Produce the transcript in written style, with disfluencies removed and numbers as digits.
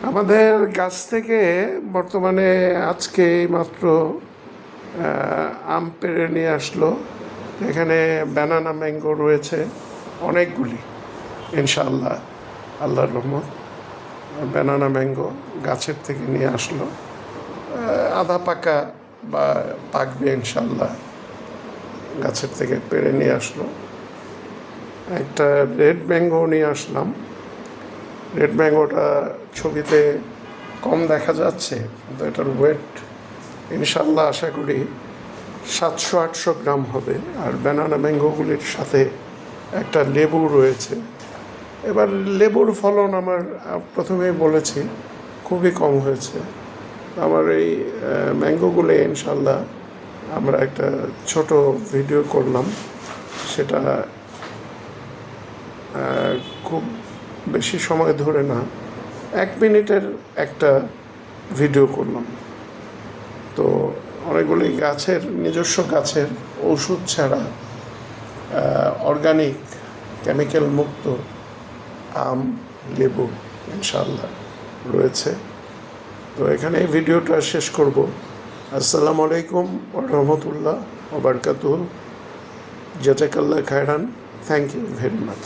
আমাদের গাছ থেকে বর্তমানে আজকে মাত্র আম পেড়ে নিয়ে আসলো। এখানে ব্যানানা ম্যাঙ্গো রয়েছে অনেকগুলি, ইনশাআল্লাহ, আল্লাহর রহমত। ব্যানানা ম্যাঙ্গো গাছের থেকে নিয়ে আসলো, আধা পাকা বা পাকবে ইনশাআল্লাহ। গাছের থেকে পেড়ে নিয়ে আসলো। একটা রেড ম্যাঙ্গো নিয়ে আসলাম। রেড ম্যাঙ্গোটা ছবিতে কম দেখা যাচ্ছে, কিন্তু এটার ওয়েট ইনশাল্লাহ আশা করি 700-800 গ্রাম হবে। আর ব্যানানা ম্যাঙ্গোগুলির সাথে একটা লেবু রয়েছে। এবার লেবুর ফলন আমার প্রথমেই বলেছি খুবই কম হয়েছে। আমার এই ম্যাঙ্গোগুলো ইনশাল্লাহ আমরা একটা ছোট ভিডিও করলাম, সেটা খুব বেশি সময় ধরে না, 1 মিনিটের একটা ভিডিও করলাম। তো অনেকগুলি গাছের, নিজস্ব গাছের ওষুধ ছাড়া অর্গানিক কেমিক্যাল মুক্ত আম, লেবু ইনশাআল্লাহ রয়েছে। তো এখানে এই ভিডিওটা শেষ করব। আসসালামু আলাইকুম ওয়া রাহমাতুল্লাহ ওয়া বারাকাতুহু। জাযাকাল্লাহ খায়রান। Thank you very much.